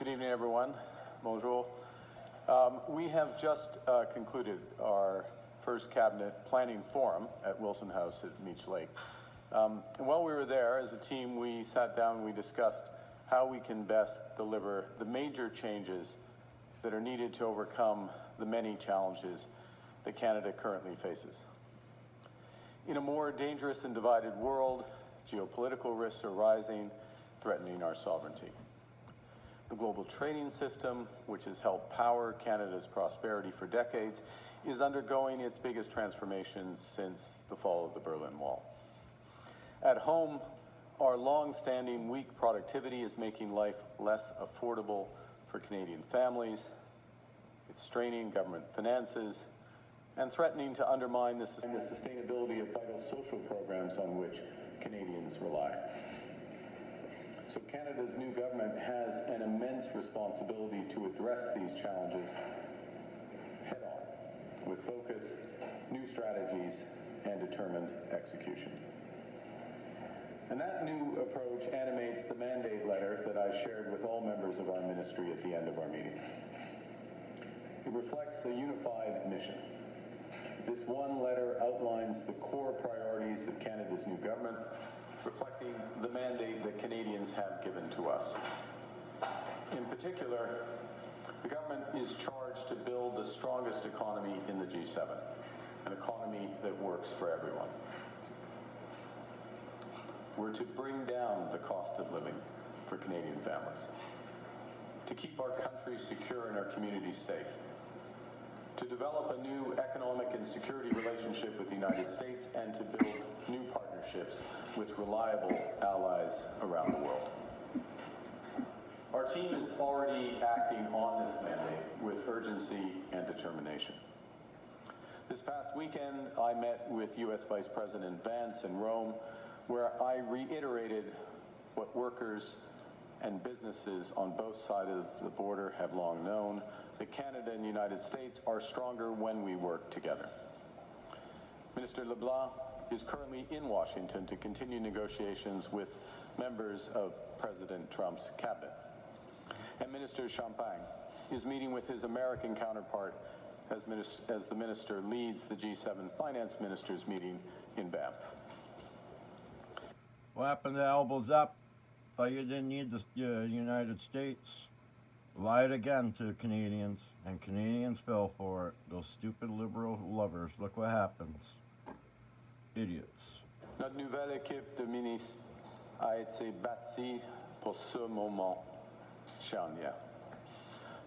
Good evening, everyone. Bonjour. We have just concluded our first cabinet planning forum at Wilson House at Meech Lake. And while we were there, as a team, we sat down and we discussed how we can best deliver the major changes that are needed to overcome the many challenges that Canada currently faces. In a more dangerous and divided world, geopolitical risks are rising, threatening our sovereignty. The global trading system, which has helped power Canada's prosperity for decades, is undergoing its biggest transformation since the fall of the Berlin Wall. At home, our long-standing weak productivity is making life less affordable for Canadian families. It's straining government finances and threatening to undermine the sustainability of vital social programs on which Canadians rely. So Canada's new government has an immense responsibility to address these challenges head-on, with focus, new strategies, and determined execution. And that new approach animates the mandate letter that I shared with all members of our ministry at the end of our meeting. It reflects a unified mission. This one letter outlines the core priorities of Canada's new government, reflecting the mandate that Canadians have given to us. In particular, the government is charged to build the strongest economy in the G7, an economy that works for everyone. We're to bring down the cost of living for Canadian families, to keep our country secure and our communities safe, to develop a new economic and security relationship with the United States, and to build new partnerships with reliable allies around the world. Our team is already acting on this mandate with urgency and determination. This past weekend, I met with U.S. Vice President Vance in Rome, where I reiterated what workers and businesses on both sides of the border have long known, that Canada and the United States are stronger when we work together. Minister LeBlanc is currently in Washington to continue negotiations with members of President Trump's cabinet. And Minister Champagne is meeting with his American counterpart as the minister leads the G7 finance ministers meeting in Banff. What happened to elbows up? Thought you didn't need the United States. Lied again to Canadians, and Canadians fell for it. Those stupid liberal lovers. Look what happens. Idiots. Notre nouvelle équipe de ministres a été bâtie pour ce moment charnière,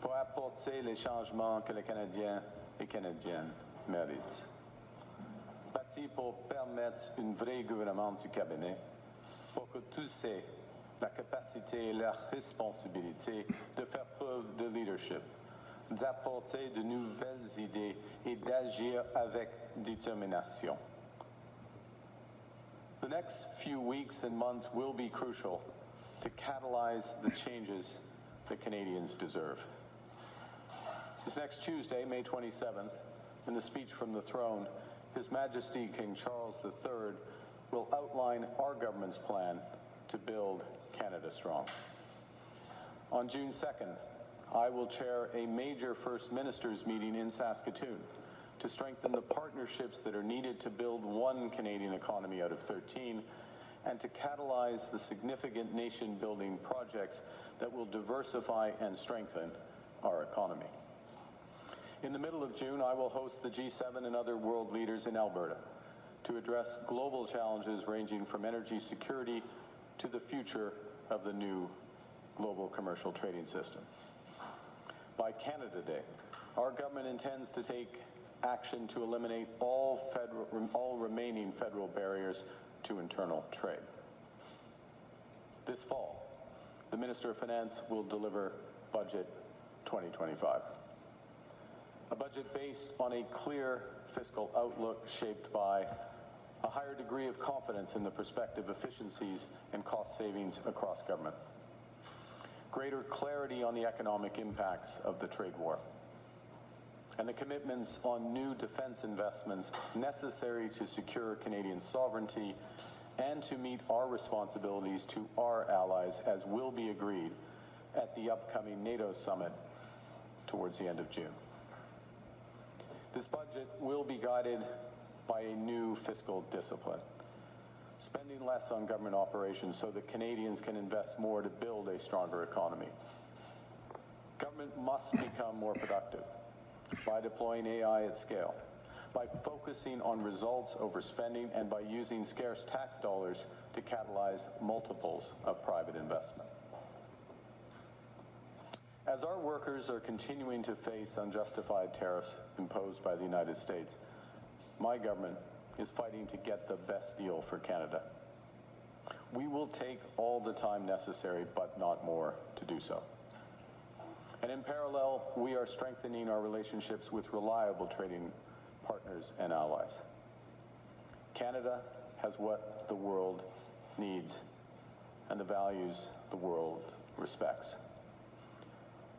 pour apporter les changements que les Canadiens et Canadiennes méritent. Bâtie pour permettre une vraie gouvernance du cabinet, pour que tous aient la capacité et la responsabilité de faire preuve de leadership, d'apporter de nouvelles idées et d'agir avec détermination. The next few weeks and months will be crucial to catalyze the changes that Canadians deserve. This next Tuesday, May 27th, in the speech from the throne, His Majesty King Charles III will outline our government's plan to build Canada strong. On June 2nd, I will chair a major First Ministers meeting in Saskatoon to strengthen the partnerships that are needed to build one Canadian economy out of 13 and to catalyze the significant nation-building projects that will diversify and strengthen our economy. In the middle of June, I will host the G7 and other world leaders in Alberta to address global challenges ranging from energy security to the future of the new global commercial trading system. By Canada Day, our government intends to take action to eliminate all remaining federal barriers to internal trade. This fall, the Minister of Finance will deliver Budget 2025. A budget based on a clear fiscal outlook shaped by a higher degree of confidence in the prospective efficiencies and cost savings across government, greater clarity on the economic impacts of the trade war, and the commitments on new defense investments necessary to secure Canadian sovereignty and to meet our responsibilities to our allies, as will be agreed at the upcoming NATO summit towards the end of June. This budget will be guided by a new fiscal discipline, spending less on government operations so that Canadians can invest more to build a stronger economy. Government must become more productive by deploying AI at scale, by focusing on results over spending, and by using scarce tax dollars to catalyze multiples of private investment. As our workers are continuing to face unjustified tariffs imposed by the United States, my government is fighting to get the best deal for Canada. We will take all the time necessary, but not more, to do so. And in parallel, we are strengthening our relationships with reliable trading partners and allies. Canada has what the world needs and the values the world respects.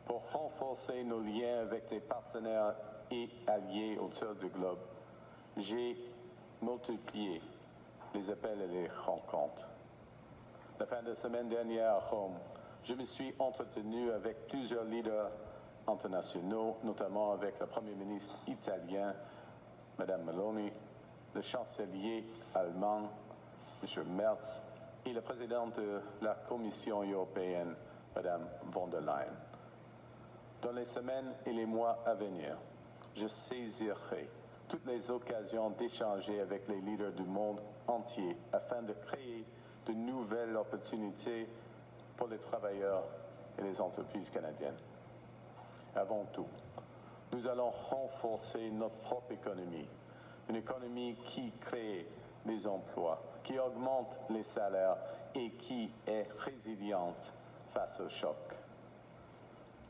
Pour renforcer nos liens avec les partenaires et alliés autour du globe, j'ai multiplié les appels et les rencontres. La fin de semaine dernière à Rome, je me suis entretenu avec plusieurs leaders internationaux, notamment avec le Premier ministre italien, Madame Meloni, le chancelier allemand, M. Merz, et le président de la Commission européenne, Madame von der Leyen. Dans les semaines et les mois à venir, je saisirai toutes les occasions d'échanger avec les leaders du monde entier afin de créer de nouvelles opportunités pour les travailleurs et les entreprises canadiennes. Avant tout, nous allons renforcer notre propre économie, une économie qui crée des emplois, qui augmente les salaires et qui est résiliente face aux chocs.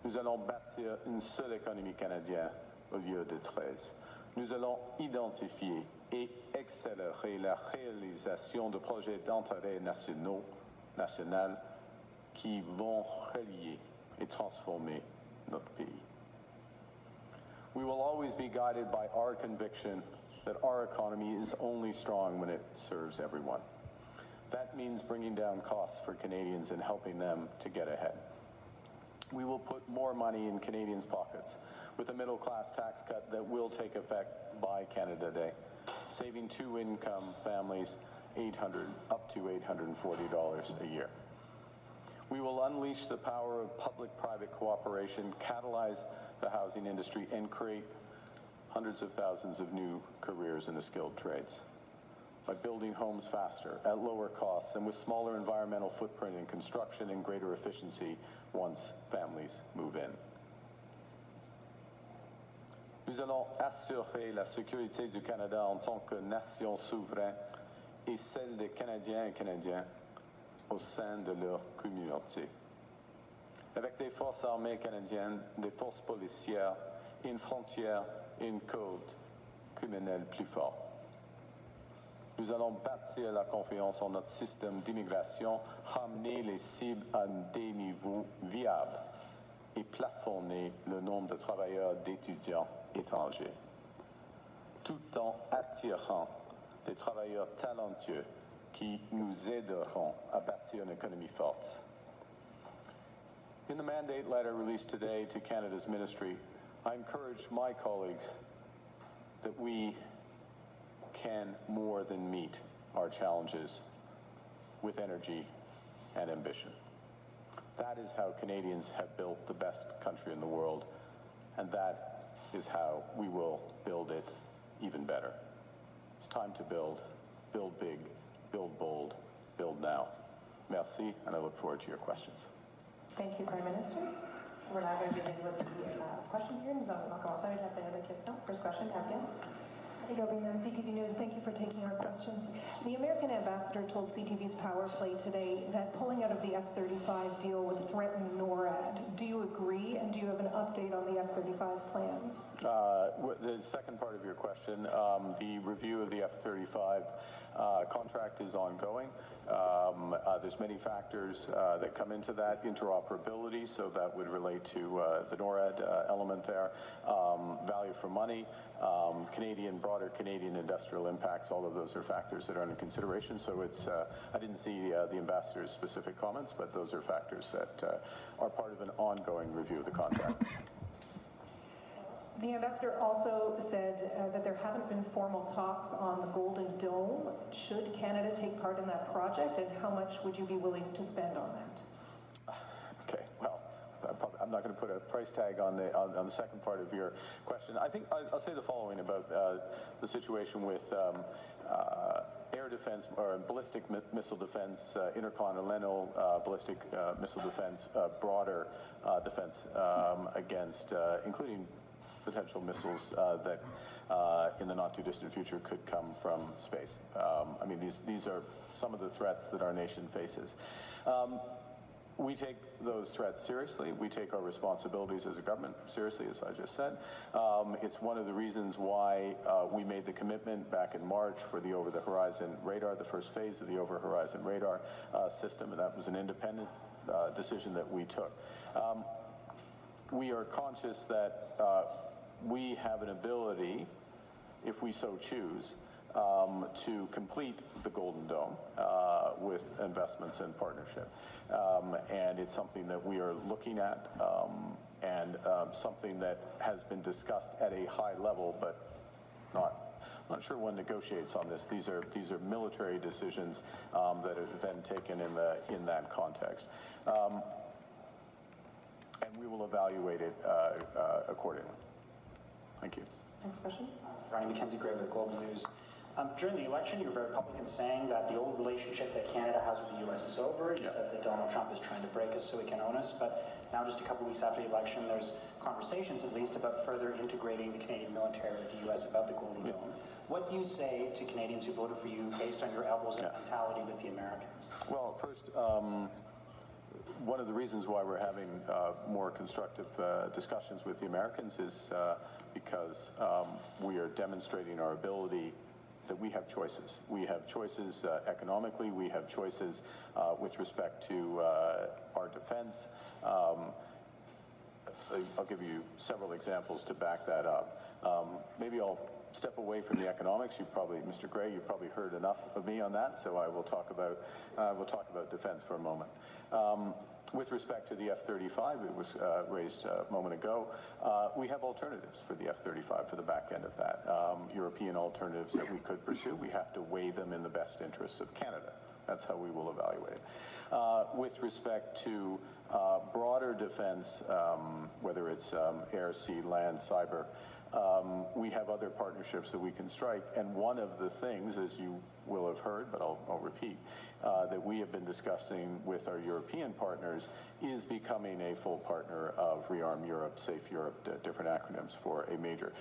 Nous allons bâtir une seule économie canadienne au lieu de 13. Nous allons identifier et accélérer la réalisation de projets d'intérêt national qui vont relier et transformer notre pays. We will always be guided by our conviction that our economy is only strong when it serves everyone. That means bringing down costs for Canadians and helping them to get ahead. We will put more money in Canadians' pockets with a middle-class tax cut that will take effect by Canada Day, saving two-income families up to $840 a year. We will unleash the power of public-private cooperation, catalyze the housing industry, and create hundreds of thousands of new careers in the skilled trades by building homes faster, at lower costs, and with smaller environmental footprint in construction and greater efficiency once families move in. Nous allons assurer la sécurité du Canada en tant que nation souveraine et celle des Canadiens et Canadiennes au sein de leur communauté. Avec des forces armées canadiennes, des forces policières, une frontière et une code criminelle plus forte. Nous allons bâtir la confiance en notre système d'immigration, ramener les cibles à des niveaux viables et plafonner le nombre de travailleurs d'étudiants étrangers, tout en attirant des travailleurs talentueux qui nous aideront à bâtir une économie forte. In the mandate letter released today to Canada's ministry, I encourage my colleagues that we can more than meet our challenges with energy and ambition. That is how Canadians have built the best country in the world, and that is how we will build it even better. It's time to build big, build bold, build now. Merci, and I look forward to your questions. Thank you, Prime Minister. We're now going to begin with the question here. Nous allons commencer avec la période de questions. First question, Gabrielle. CTV News, thank you for taking our questions. The American ambassador told CTV's Power Play today that pulling out of the F-35 deal would threaten NORAD. Do you agree, and do you have an update on the F-35 plans? The second part of your question. The review of the F-35 contract is ongoing. There's many factors that come into that. Interoperability, so that would relate to the NORAD element there. Value for money, broader Canadian industrial impacts, all of those are factors that are under consideration. So it's, I didn't see the ambassador's specific comments, but those are factors that are part of an ongoing review of the contract. The ambassador also said that there haven't been formal talks on the Golden Dome. Should Canada take part in that project, and how much would you be willing to spend on that? Okay, well, I'm not going to put a price tag on the second part of your question. I think I'll say the following about the situation with air defense or ballistic missile defense, intercontinental ballistic missile defense, broader defense against, including potential missiles that in the not too distant future could come from space. I mean, these are some of the threats that our nation faces. We take those threats seriously. We take our responsibilities as a government seriously, as I just said. It's one of the reasons why we made the commitment back in March for the over-the-horizon radar, the first phase of the over-horizon radar system, and that was an independent decision that we took. We are conscious that we have an ability, if we so choose, to complete the Golden Dome with investments and partnership. And it's something that we are looking at and something that has been discussed at a high level, but not sure one negotiates on this. These are military decisions that are then taken in that context. And we will evaluate it accordingly. Thank you. Next question. Ryan McKenzie Gray with Global News. During the election, you were very public in saying that the old relationship that Canada has with the U.S. is over. You said that Donald Trump is trying to break us so he can own us. But now, just a couple weeks after the election, there's conversations, at least, about further integrating the Canadian military with the U.S. about the Golden Dome. What do you say to Canadians who voted for you based on your elbows and mentality with the Americans? Well, first, one of the reasons why we're having more constructive discussions with the Americans is because we are demonstrating our ability that we have choices. We have choices economically. We have choices with respect to our defense. I'll give you several examples to back that up. Maybe I'll step away from the economics. Mr. Gray, you've probably heard enough of me on that, so I will talk about defense for a moment. With respect to the F-35, it was raised a moment ago. We have alternatives for the F-35 for the back end of that. European alternatives that we could pursue. We have to weigh them in the best interests of Canada. That's how we will evaluate it. With respect to broader defense, whether it's air, sea, land, cyber, we have other partnerships that we can strike. And one of the things, as you will have heard, but I'll repeat, that we have been discussing with our European partners is becoming a full partner of Rearm Europe, Safe Europe, different acronyms for a major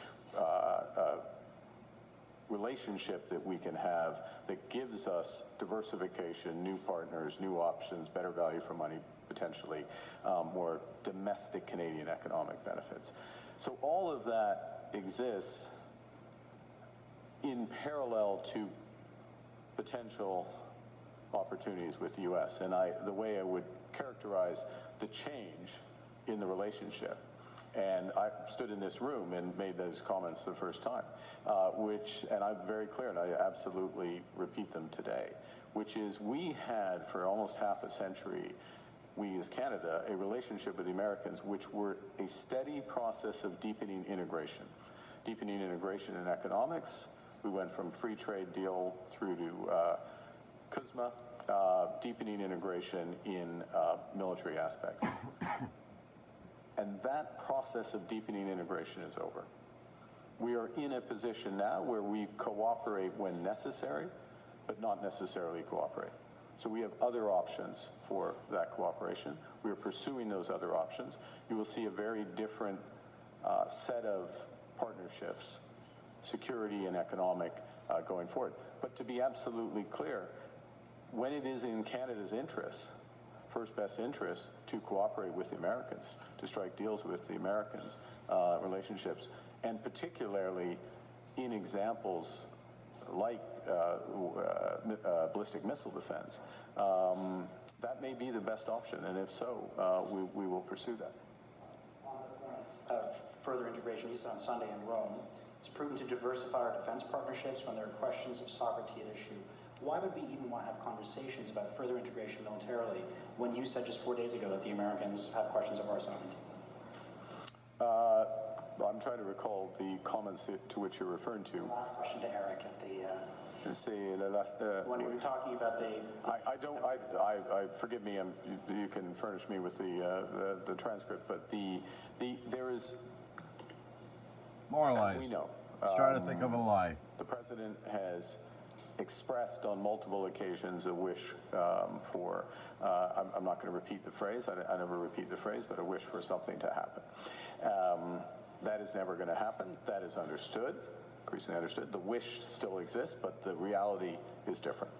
relationship that we can have that gives us diversification, new partners, new options, better value for money, potentially more domestic Canadian economic benefits. So all of that exists in parallel to potential opportunities with the U.S. And the way I would characterize the change in the relationship, and I stood in this room and made those comments the first time, and I'm very clear, and I absolutely repeat them today, which is we had for almost half a century, we as Canada, a relationship with the Americans which were a steady process of deepening integration. Deepening integration in economics. We went from free trade deal through to CUSMA, deepening integration in military aspects. And that process of deepening integration is over. We are in a position now where we cooperate when necessary, but not necessarily cooperate. So we have other options for that cooperation. We are pursuing those other options. You will see a very different set of partnerships, security and economic, going forward. But to be absolutely clear, when it is in Canada's interest, first best interest, to cooperate with the Americans, to strike deals with the Americans, relationships, and particularly in examples like ballistic missile defense, that may be the best option, and if so, we will pursue that. On the point of further integration, you said on Sunday in Rome, it's proven to diversify our defense partnerships when there are questions of sovereignty at issue. Why would we even want to have conversations about further integration militarily when you said just 4 days ago that the Americans have questions of our sovereignty? I'm trying to recall the comments to which you're referring to. Last question to Eric at the... when you were talking about the... forgive me, you can furnish me with the transcript, but there is... More lies. As we know. Try to think of a lie. The president has expressed on multiple occasions a wish for, I'm not going to repeat the phrase, I never repeat the phrase, but a wish for something to happen. That is never going to happen. That is understood, increasingly understood. The wish still exists, but the reality is different.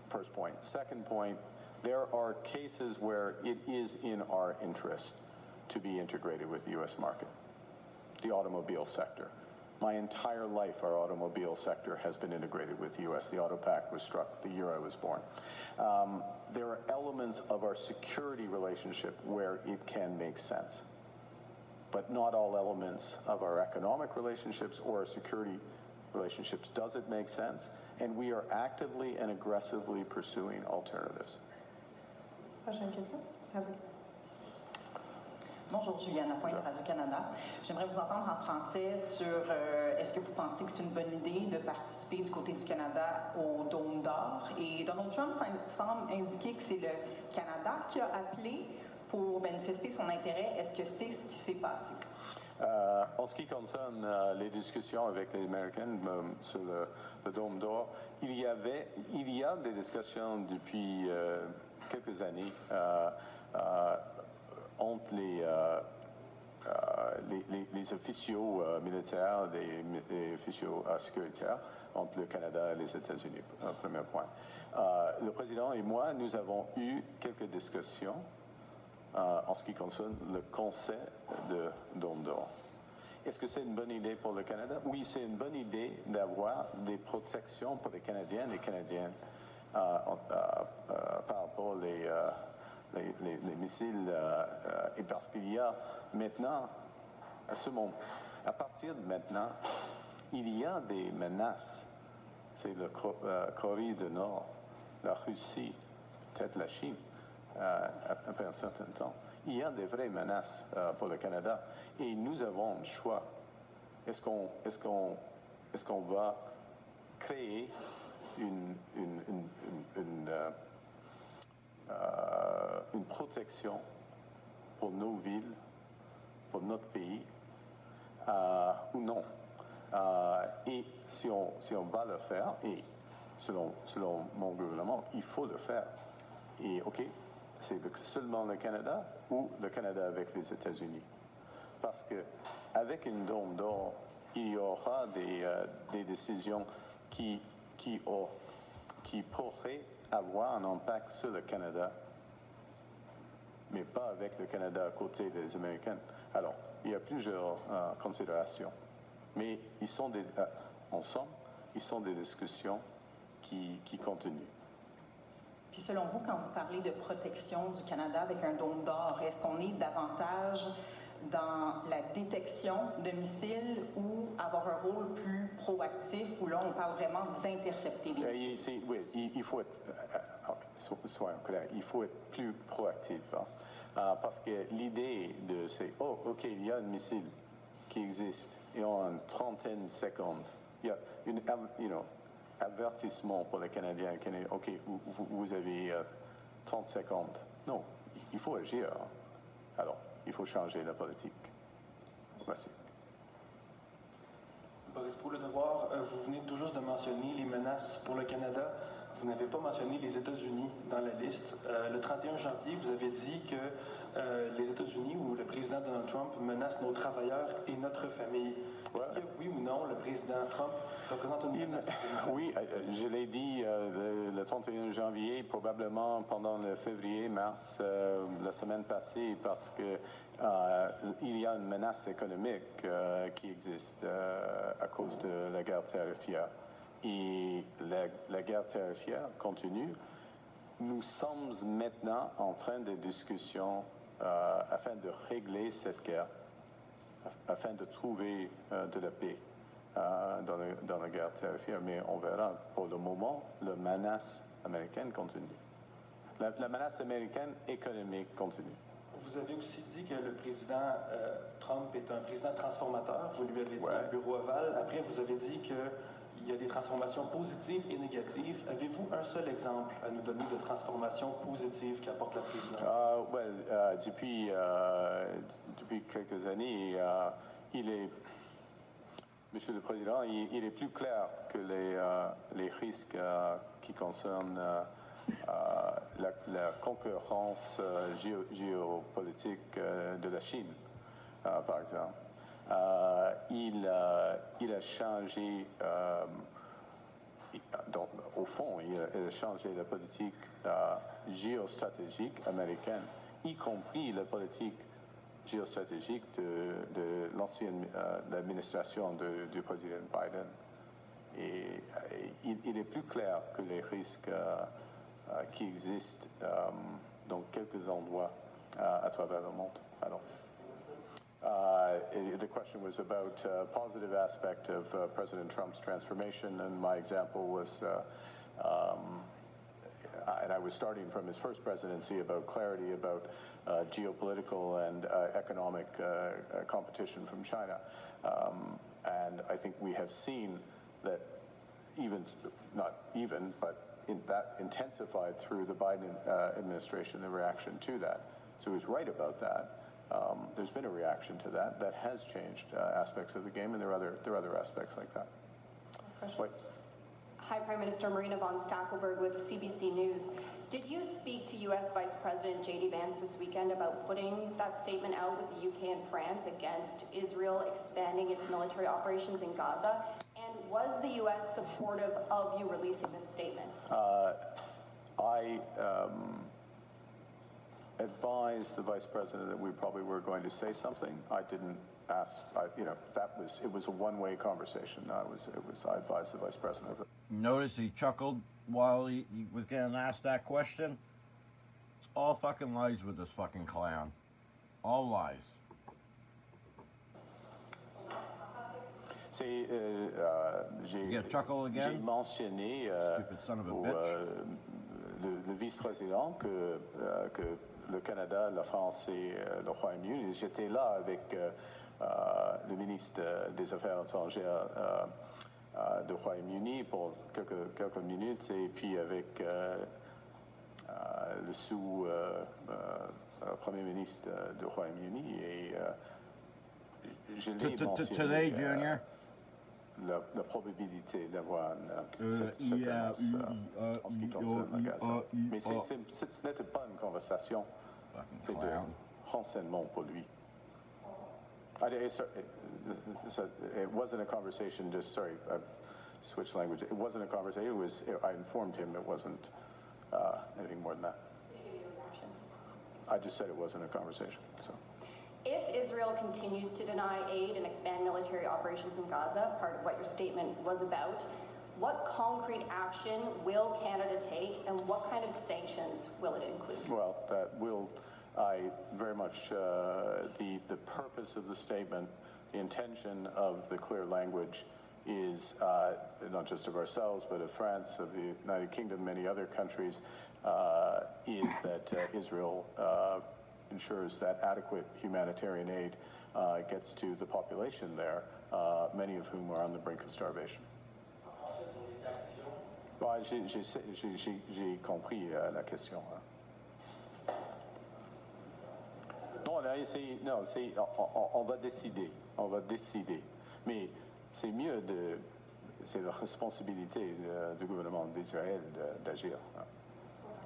First point. Second point, there are cases where it is in our interest to be integrated with the U.S. market. The automobile sector. My entire life, our automobile sector has been integrated with the U.S. The Auto Pact was struck the year I was born. There are elements of our security relationship where it can make sense. But not all elements of our economic relationships or our security relationships does it make sense, and we are actively and aggressively pursuing alternatives. Prochaine question. Vas-y. Bonjour, Juliane Pointe, Radio-Canada. J'aimerais vous entendre en français sur est-ce que vous pensez que c'est une bonne idée de participer du côté du Canada au Dôme d'or? Et Donald Trump semble indiquer que c'est le Canada qui a appelé pour manifester son intérêt. Est-ce que c'est ce qui s'est passé? En ce qui concerne les discussions avec les Américains sur le Dôme d'or, il y a des discussions depuis quelques années entre les officiaux militaires et officiaux sécuritaires entre le Canada et les États-Unis. Premier point. Le président et moi, nous avons eu quelques discussions en ce qui concerne le concept de Dôme d'or. Est-ce que c'est une bonne idée pour le Canada? Oui, c'est une bonne idée d'avoir des protections pour les Canadiens et les Canadiennes par rapport les missiles. Et parce qu'il y a maintenant, à partir de maintenant, il y a des menaces. C'est le Corée du Nord, la Russie, peut-être la Chine. Après un certain temps. Il y a des vraies menaces pour le Canada et nous avons un choix. Est-ce qu'on va créer une protection pour nos villes, pour notre pays, ou non? Et si on va le faire, et selon mon gouvernement, il faut le faire. Et OK, c'est seulement le Canada ou le Canada avec les États-Unis? Parce que avec une Dôme d'or, il y aura des décisions qui pourraient avoir un impact sur le Canada, mais pas avec le Canada à côté des Américains. Alors, il y a plusieurs considérations, mais ensemble, ils sont des discussions qui continuent. Puis selon vous, quand vous parlez de protection du Canada avec un dôme d'or, est-ce qu'on est davantage dans la détection de missiles ou avoir un rôle plus proactif où là on parle vraiment d'intercepter des missiles? Oui, il faut être, soyons clairs, il faut être plus proactif. Hein? Parce que l'idée c'est, oh ok, il y a un missile qui existe et en une trentaine de secondes, il y a une, avertissement pour les Canadiens. OK, vous avez 30 secondes. Non, il faut agir. Alors, il faut changer la politique. Merci. Boris, pour le devoir, vous venez tout juste de mentionner les menaces pour le Canada. Vous n'avez pas mentionné les États-Unis dans la liste. Le 31 janvier, vous avez dit que les États-Unis ou le président Donald Trump Trump menace nos travailleurs et notre famille. Est-ce que, oui ou non, le président Trump représente une menace? Oui, je l'ai dit le 31 janvier, probablement pendant le février-mars, la semaine passée, parce que il y a une menace économique qui existe à cause de la guerre tarifaire. Et la guerre tarifaire continue. Nous sommes maintenant en train de discussions afin de régler cette guerre, afin de trouver de la paix dans la guerre tarifaire. Mais on verra. Pour le moment, la menace américaine continue. La menace américaine économique continue. Vous avez aussi dit que le président Trump est un président transformateur. Vous lui avez dit au bureau ovale. Après, vous avez dit qu'il y a des transformations positives et négatives. Avez-vous un seul exemple à nous donner de transformation positive qu'apporte la présidence? Depuis quelques années, Monsieur le Président, il est plus clair que les risques qui concernent la concurrence géopolitique de la Chine, par exemple. Il a changé, donc, au fond, il a changé la politique géostratégique américaine, y compris la politique géostratégique de l'ancienne administration du président Biden. Et il est plus clair que les risques qui existent dans quelques endroits à travers le monde. Alors, the question was about positive aspect of President Trump's transformation, and my example was, and I was starting from his first presidency about clarity about geopolitical and economic competition from China. And I think we have seen that but that intensified through the Biden administration, the reaction to that. So he's right about that. There's been a reaction to that. That has changed aspects of the game, and there are other aspects like that. Wait. Hi, Prime Minister. Marina von Stackelberg with CBC News. Did you speak to U.S. Vice President J.D. Vance this weekend about putting that statement out with the UK and France against Israel expanding its military operations in Gaza? And was the U.S. supportive of you releasing this statement? I advised the Vice President that we probably were going to say something. I didn't ask. It was a one-way conversation. I advised the Vice President of it. Notice he chuckled while he was getting asked that question. It's all fucking lies with this fucking clown. All lies. J'ai mentionné le vice-président que le Canada, la France et le Royaume-Uni. J'étais là avec le ministre des Affaires étrangères du Royaume-Uni pour quelques minutes, et puis avec le sous-premier ministre du Royaume-Uni, et je l'ai mentionné la probabilité d'avoir cette séquence en ce qui concerne la Gaza. Mais ce n'était pas une conversation, c'est de renseignement pour lui. It wasn't a conversation, I switched language. It wasn't a conversation, I informed him it wasn't anything more than that. Did he give you a reaction? I just said it wasn't a conversation, so. If Israel continues to deny aid and expand military operations in Gaza, part of what your statement was about, what concrete action will Canada take, and what kind of sanctions will it include? Well, I very much, the purpose of the statement, the intention of the clear language is not just of ourselves, but of France, of the United Kingdom, many other countries, is that Israel ensures that adequate humanitarian aid gets to the population there, many of whom are on the brink of starvation. Bon, j'ai compris la question. Non, là, on va décider. Mais c'est mieux c'est la responsabilité du gouvernement d'Israël d'agir.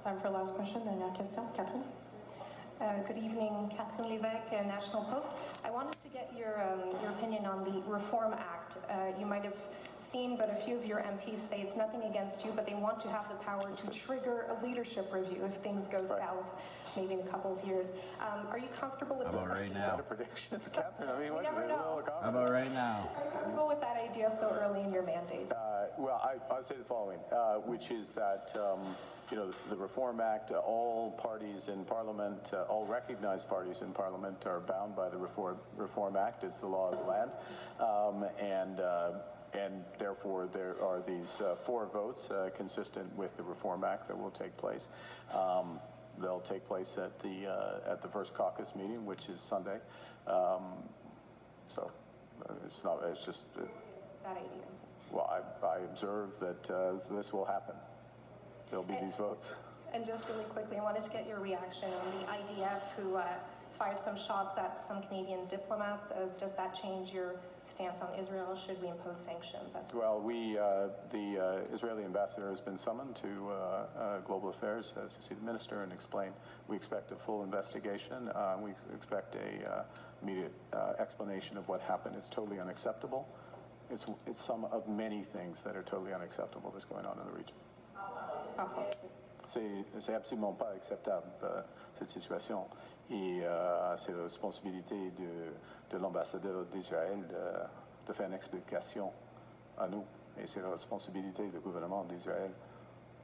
Time for last question. Dernière question. Catherine? Good evening, Catherine Lévesque, National Post. I wanted to get your opinion on the Reform Act. You might have seen, but a few of your MPs say it's nothing against you, but they want to have the power to trigger a leadership review if things go south, maybe in a couple of years. Are you comfortable with How about right now? Is that a prediction, Catherine? I mean, what, never know. How about right now? Are you comfortable with that idea so early in your mandate? Well, I'll say the following, which is that, you know, the Reform Act, all parties in Parliament, all recognized parties in Parliament are bound by the Reform Act. It's the law of the land. And therefore, there are these 4 votes consistent with the Reform Act that will take place. They'll take place at the first caucus meeting, which is Sunday. So it's just... that idea. Well, I observe that this will happen. There'll be these votes. And just really quickly, I wanted to get your reaction on the IDF who fired some shots at some Canadian diplomats. Does that change your stance on Israel? Should we impose sanctions? Well, the Israeli ambassador has been summoned to Global Affairs to see the minister and explain. We expect a full investigation. We expect a immediate explanation of what happened. It's totally unacceptable. It's some of many things that are totally unacceptable that's going on in the region. C'est absolument pas acceptable, cette situation. Et c'est la responsabilité de l'ambassadeur d'Israël de faire une explication à nous. Et c'est la responsabilité du gouvernement d'Israël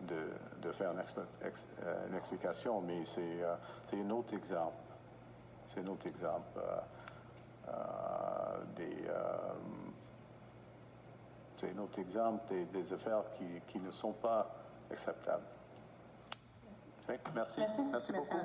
de faire une explication. Mais c'est un autre exemple. C'est un autre exemple c'est un autre exemple des affaires qui ne sont pas acceptables. Okay, merci. Merci beaucoup.